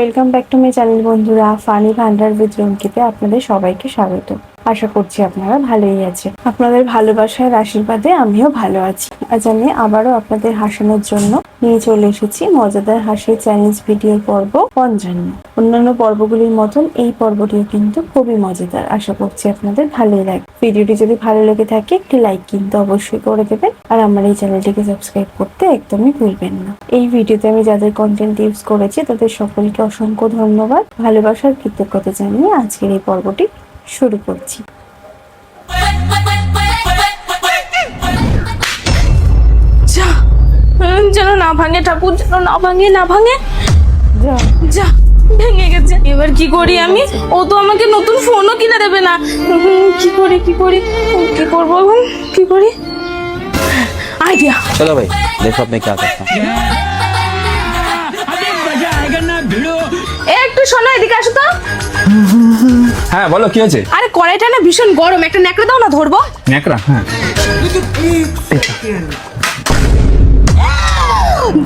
Welcome back to my channel বন্ধুরা। Funny Bhandar with রুমকিতে আপনাদের সবাইকে স্বাগত। আশা করছি আপনারা ভালোই আছেন। আপনাদের ভালোবাসার আশীর্বাদে আমিও ভালো আছি। আজ আমি আবারও আপনাদের হাসানোর জন্য নিয়ে চলে এসেছি মজাদার হাসির চ্যালেঞ্জ ভিডিওর পর্ব ৫৫। অন্যান্য পর্বগুলির মতন এই পর্বটিও কিন্তু খুবই মজাদার। আশা করছি আপনাদের ভালোই লাগবে। ভিডিওটি যদি ভালো লেগে থাকে একটি লাইক কিন্তু অবশ্যই করে দেবেন, আর আমার এই চ্যানেলটিকে সাবস্ক্রাইব করতে একদমই ভুলবেন না। এই ভিডিওতে আমি যাদের কন্টেন্ট ইউজ করেছি তাদের সকলকে অসংখ্য ধন্যবাদ, ভালোবাসার কৃতজ্ঞতা জানিয়ে আজকের এই পর্বটি শুরু করছি। যেন না ভাঙে ঠাকুর, যেন না ভাঙে, না ভাঙে। যা ভেঙে গেছে, এবার কি করি আমি? ও তো আমাকে নতুন ফোনও কিনে দেবে না। কি করি কি করবো এখন? কি করি? আইডিয়া। चलो भाई देखो अब मैं क्या करता हूँ। একটু শোনো, এদিকে আসো তো। হ্যাঁ বলো কি হয়েছে? আরে কড়াইটা না ভীষণ গরম, একটা ন্যাকড়া দাও না ধরবো। ন্যাকড়া? হ্যাঁ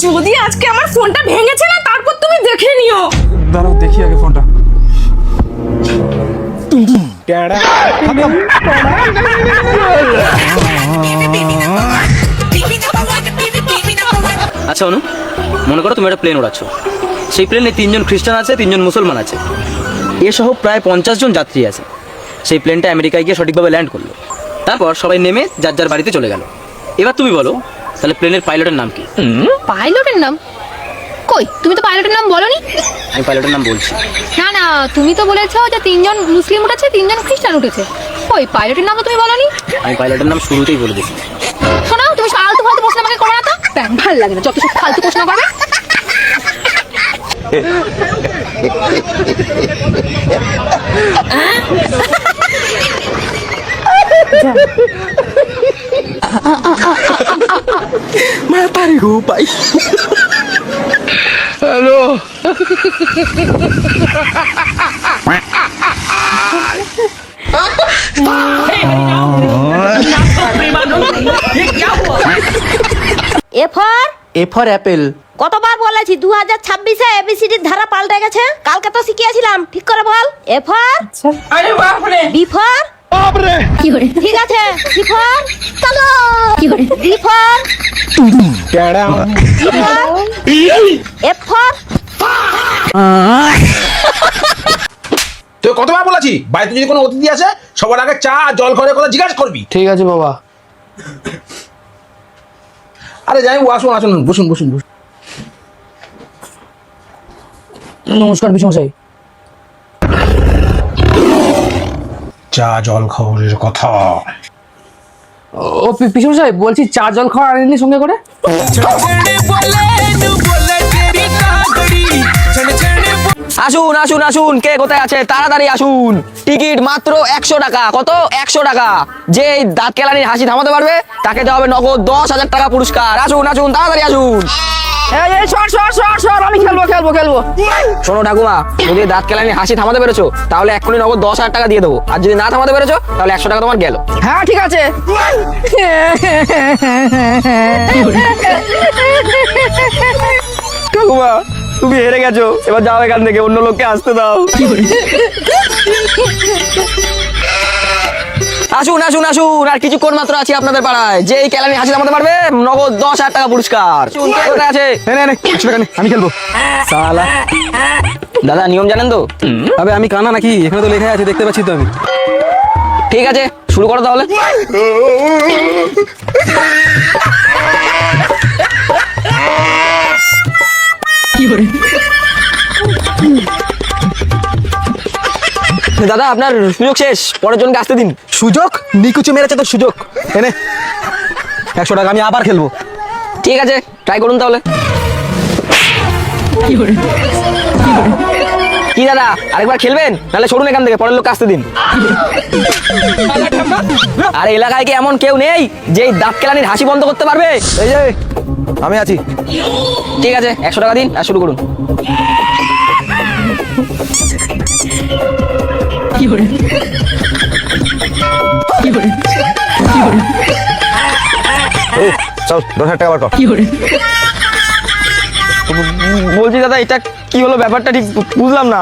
যদি আজকে আমার ফোনটা ভেঙেছে না, তারপর তুমি দেখে নিও। দাঁড়াও দেখি আগে ফোনটা। আচ্ছা অনু, মনে করো তুমি একটা প্লেন উড়াচ্ছ। সেই প্লেনে 3 জন খ্রিস্টান আছে, 3 জন মুসলমান আছে, এসহ প্রায় 50 জন যাত্রী আছে। সেই প্লেনটা আমেরিকায় গিয়ে সঠিকভাবে ল্যান্ড করলো। তারপর সবাই নেমে যার যার বাড়িতে চলে গেল। এবার তুমি বলো, তাহলে প্লেনের পাইলটের নাম কি? পাইলটের নাম? কই, তুমি তো পাইলটের নাম বলনি। আমি পাইলটের নাম বলছি। না না, তুমি তো বলেছো যে 3 জন মুসলিম উঠেছে, 3 জন খ্রিস্টান উঠেছে। কই, পাইলটের নাম তো তুমি বলনি। আমি পাইলটের নাম শুরুতেই বলে দিয়েছি। শোনো, তুমি ফালতু ফালতু প্রশ্ন আমাকে করো না তো। ভালো লাগে না যত সব ফালতু প্রশ্ন করবে। मैं पारी हूँ भाई। Hello A for A for Apple. কতবার বলেছি 2026-এ এবিসিডির ধারা পাল্টে গেছে। কালকে তো শিখিয়েছিলাম, ঠিক করে বল। এ ফর আরে বাপ রে। বি ফর কি করে? ঠিক আছে, সি ফর চলো, কি করে? D for E for F for. তো কতবার বলেছি বাড়িতে যদি কোনো অতিথি আসে সবার আগে চা আর জল খাওয়ার কথা জিজ্ঞাসা করবি। ঠিক আছে বাবা। আরে যাই আসুন আসুন, বসুন বসুন বসুন। নমস্কার বিশ্বমশাই। চা জল খাওয়ার কথা। ও বিশ্বমশাই বলছি চা জল খাওয়া আনেননি সঙ্গে করে? আসুন আসুন আসুন, কে কোথায় আছে তাড়াতাড়ি আসুন। টিকিট মাত্র 100 টাকা। কত? 100 টাকা। যে দাঁত কেলানির হাসি থামাতে পারবে তাকে দেওয়া হবে নগদ 10,000 টাকা পুরস্কার। আসুন আসুন তাড়াতাড়ি আসুন। আমি খেলবো। শোনো ঠাকুমা, যদি দাঁত কেলানির হাসি থামাতে পেরেছো তাহলে এক্ষুনি নগদ 10,000 টাকা দিয়ে দেবো, আর যদি না থামাতে পেরেছো তাহলে 100 টাকা তোমার গেল। হ্যাঁ ঠিক আছে। ঠাকুমা তুমি হেরে গেছো, এবার যাও এখান থেকে, অন্য লোককে আসতে দাও। আসুন আসুন আসুন, আর কিছুক্ষণ মাত্র আছি আপনাদের পাড়ায়। যে এই কেলানি হাসি থামাতে পারবে নগদ 10,000 টাকা পুরস্কার। কোথায় আছে? আমি খেলবো। সালা দাদা, নিয়ম জানেন তো? তবে আমি কানা নাকি? এখানে তো লেখা আছে, দেখতে পাচ্ছি তো আমি। ঠিক আছে শুরু করো তাহলে। দাদা আপনার সুযোগ শেষ, পরের জনকে আসতে দিন। সুযোগ? নিকুচু মেরেছে তো সুযোগ। এনে 100 টাকা, আমি আবার খেলবো। ঠিক আছে ট্রাই করুন তাহলে। কি দাদা আরেকবার খেলবেন? নাহলে সরুন এখান থেকে, পরের লোককে আসতে দিন। আর এলাকায় কি এমন কেউ নেই যে এই দাঁত কেলানির হাসি বন্ধ করতে পারবে? এই যে আমি আছি। ঠিক আছে 100 টাকা দিন আর শুরু করুন। চল 10,000 টাকা বার কর। বলছি দাদা এটা কি হলো ব্যাপারটা ঠিক বুঝলাম না।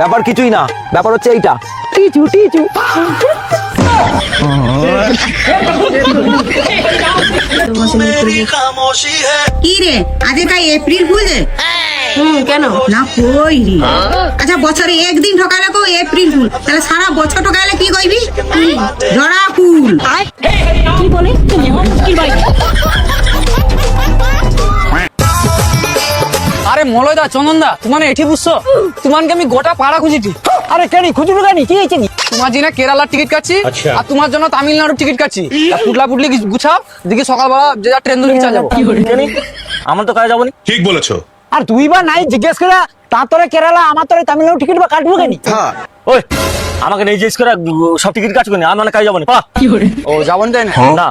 ব্যাপার কিছুই না, ব্যাপার হচ্ছে এইটা। Tissue tissue. কি রে আজকে তাই এপ্রিল ফুল রে? কেন? না কই রে। আচ্ছা বছরে একদিন ঠকালে কো এপ্রিল ফুল, তাহলে সারা বছর ঠকালে কি কইবি? জড়া ফুল। কি বলে? কি বলে? আরে মলয়দা চন্দনদা তোমার এটি বুঝছো? তোমাকে আমি গোটা পাড়া খুঁজিছি। আরে কেন খুঁজবো কেন, কি হয়েছে? তোমার জন্য কেরালার টিকিট কাটছি আর তোমার জন্য তামিলনাড়ুর টিকিট কাটছি। পুটলা পুটলি গুছাও, দেখি সকালবেলা যে যা ট্রেন ধরে চলে যাবো। আমার তো কাজে যাবো না। ঠিক বলেছো। আর তুই বা নাই জিজ্ঞেস করে তার তোরে কেরালা আমার তোরে তামিলনাড়ু টিকিট বা কাটবো কেন? ওই আমাকে নেই জিজ্ঞেস করে সব টিকিট কাটবো না, আমি অনেক কাজে যাবো না। ও যাবন তাই না? না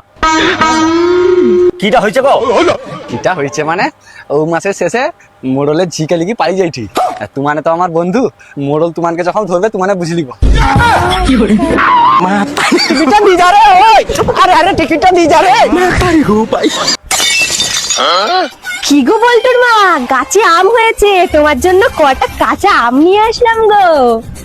কিটা হয়েছে গো? কিটা হয়েছে মানে ও মাসের শেষে মোড়লের ঝিকে লিখি পাই যাই ঠিক। আর তোমানে তো আমার বন্ধু, মোড়ল তোমাকে যখন ধরবে তোমানে বুঝলি টিকিটটা দিয়ে যা রে। আরে আরে টিকিটটা দিয়ে যা রে। কি গো বলটুর মা, গাছে আম হয়েছে, তোমার জন্য কটা কাঁচা আম নিয়ে আসলাম গো।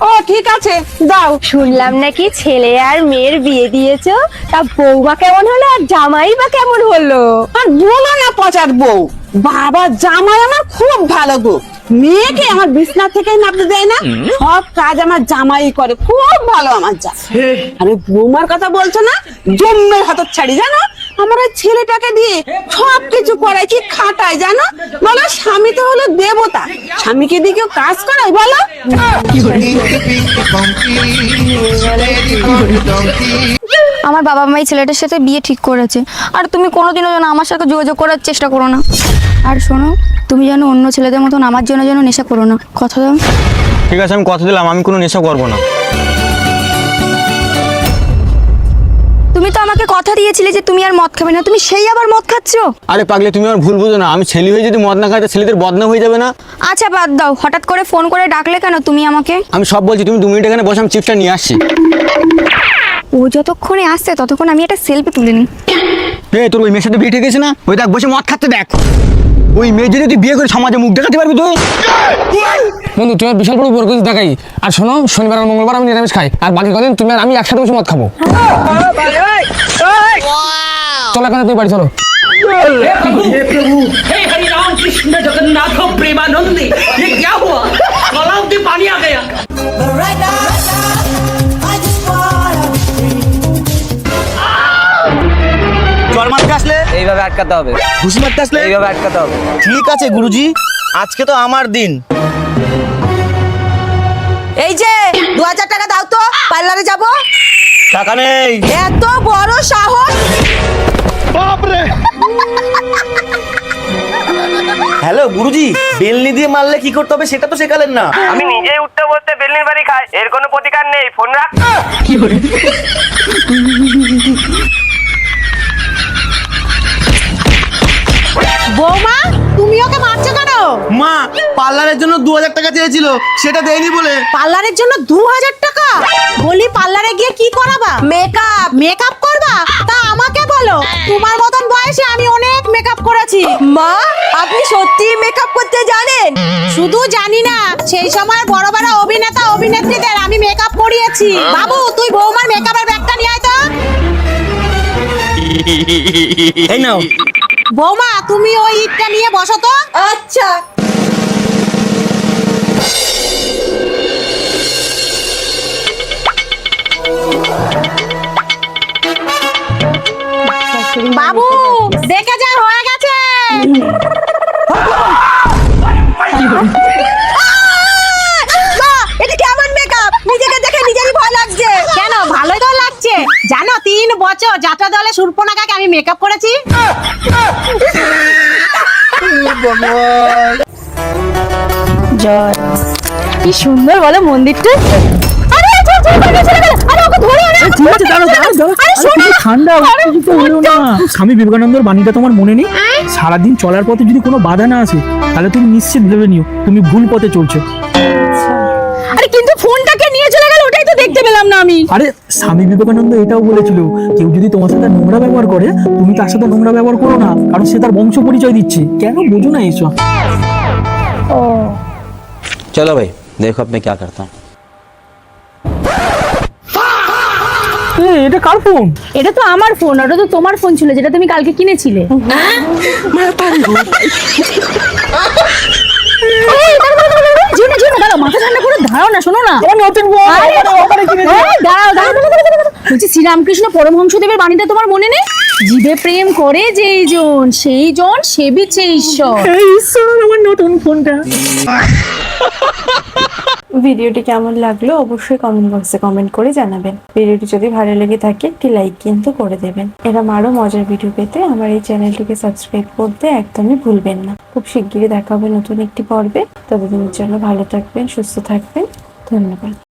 ও ঠিক আছে দাও। শুনলাম নাকি ছেলে আর মেয়ের বিয়ে দিয়েছো, তা বৌমা কেমন হলো আর জামাই বা কেমন হলো? আর বলো না পচার বউ, বাবা জামাই আমার খুব ভালো গো। মেয়েকে আমার বিছনা থেকে নামতে দেয় না, সব কাজ আমার জামাই করে, খুব ভালো আমার জামাই। আরে বৌমার কথা বলছো না, জন্মের হাত ছাড়ি জানো, আমার ওই ছেলেটাকে দিয়ে সব কিছু করাই, কি খাটাই জানো। বলো স্বামী তো হলো দেবতা, স্বামীকে দিয়ে কেউ কাজ করায় বলো? আমার বাবা মা এই ছেলেটার সাথে বিয়ে ঠিক করেছে, আর তুমি কোনোদিনও যেন আমার সাথে যোগাযোগ করার চেষ্টা করো না। আর শোনো, তুমি যেন অন্য ছেলেদের মতন আমার জন্য যেন নেশা করো না, কথা দাও। ঠিক আছে আমি কথা দিলাম, আমি কোনো নেশা করবো না। তুমি তো আমাকে কথা দিয়েছিলে যে তুমি আর মদ খাবে না, তুমি সেই আবার মদ খাচ্ছো। আরে পাগলে তুমি আমার ভুল বুঝো না, আমি ছেলে হয়ে যদি মদ না খাই ছেলেদের বদনাম হয়ে যাবে না? আচ্ছা বাদ দাও, হঠাৎ করে ফোন করে ডাকলে কেন তুমি আমাকে? আমি সব বলছি, তুমি 2 মিনিট এখানে বসে, আমি চিপসটা নিয়ে আসছি। ও যতক্ষণে আসছে ততক্ষণ আমি একটা সেলফি তুলে নিই। তোর ওই মেয়ের সাথে বিয়ে ঠিক আছে না? ওই দেখ বসে মদ খাচ্ছে দেখ। ওই মেয়ে যদি তুই বিয়ে করে সমাজে মুখ দেখাতে পারবি তুই? বন্ধু তোমার বিশাল বড় উপর করে দেখাই। আর শোনো, শনিবার আর মঙ্গলবার আমি নিরামিষ খাই, আর বাকি কদিন তুমি আর আমি একসাথে বসে মদ খাবো। চলো এখন তুমি বাড়ি চলো। हे हरि राम कृष्ण जगन्नाथ प्रेमानंदी, ये क्या हुआ? गलाव में पानी आ गया। জল মারতে আসলে এইভাবে আটকাতে হবে, ঘুষি মারতে আসলে এইভাবে আটকাতে হবে। ঠিক আছে গুরুজি, আজকে তো আমার দিন। এই যে 2000 টাকা দাও তো, পার্লারে যাব। টাকা নেই। এত বড় সাহস! হ্যালো গুরুজি, বেলনি দিয়ে মারলে কি করতে হবে সেটা তো শেখালেন না। আমি নিজেই উঠতে বসতে বেলনির বাড়ি খাই, এর কোনো প্রতিকার নেই। ফোন রাখ। বৌমা তুমি ওকে মারছো কেন? মা পার্লারের জন্য 2000 টাকা চেয়েছিল, সেটা দেয়নি বলে। পার্লারের জন্য 2000 টাকা? বলি পার্লারে গিয়ে কি করাবা? মেকআপ। মেকআপ করবা? তা আমাকে বলো, তোমার মতন বয়সে আমি অনেক মেকআপ করেছি। মা আপনি সত্যি মেকআপ করতে জানেন? শুধু জানি না, সেই সময় বড় বড় অভিনেতা অভিনেত্রীদের আমি মেকআপ করিয়েছি। বাবু তুই বৌমার মেকআপের ব্যাগটা নিয়ে আয় তো। এই নাও। বৌমা তুমি ওই ইটটা নিয়ে বসো তো। আচ্ছা। বাবু দেখে যা হয়ে গেছে। এটা কেমন মেকআপ? নিজেকে দেখে নিজেরই ভয় লাগছে। কেন, ভালোই তো লাগছে। জানো 3 বছর যাত্রা দলে সুরপনাকাকে আমি মেকআপ করেছি। জয় কি সুন্দর বলো মন্দিরটা। আরে আরে ওকে ধরে আরে। ঠিক আছে দাঁড়াও দাঁড়াও। আরে শোনো ঠান্ডা কিছু হলো না। স্বামী বিবেকানন্দের বাণীটা তোমার মনে নেই? সারাদিন চলার পথে যদি কোনো বাধা না আসে তাহলে তুমি নিশ্চিত ভেবে নিও তুমি ভুল পথে চলছো। আরে কিন্তু ফোনটাকে নিয়ে চলে গেল, ওটাই তো দেখতে পেলাম না আমি। আরে স্বামী বিবেকানন্দ এটাও বলেছিল, কেউ যদি তোমার সাথে নোংরা ব্যবহার করে তুমি তার সাথে নোংরা ব্যবহার করো না, কারণ সে তার বংশ পরিচয় দিচ্ছে। কেন বোঝো না এইসব? ও चलो भाई देखो अब मैं क्या करता हूँ। এটা কার ফোন? এটা তো আমার ফোন, ওটা তো তোমার ফোন ছিল যেটা তুমি কালকে কিনেছিলে। মাথা ঠান্ডা করে দাঁড়াও না, শোনো না। বলছি শ্রীরামকৃষ্ণ পরমহংসদেবের বাণীটা তোমার মনে নেই? জীবে প্রেম করে যেই জন সেই জন সেবিছে ঈশ্বর। আমার নতুন ফোনটা। ভিডিওটি কেমন লাগলো অবশ্যই কমেন্ট বক্সে কমেন্ট করে জানাবেন। ভিডিওটি যদি ভালো লেগে থাকে একটি লাইক কিন্তু করে দেবেন। এরকম আরো মজার ভিডিও পেতে আমার এই চ্যানেলটিকে সাবস্ক্রাইব করতে একদমই ভুলবেন না। খুব শিগগিরই দেখা হবে নতুন একটি পর্বে। ততদিনের জন্য ভালো থাকবেন, সুস্থ থাকবেন। ধন্যবাদ।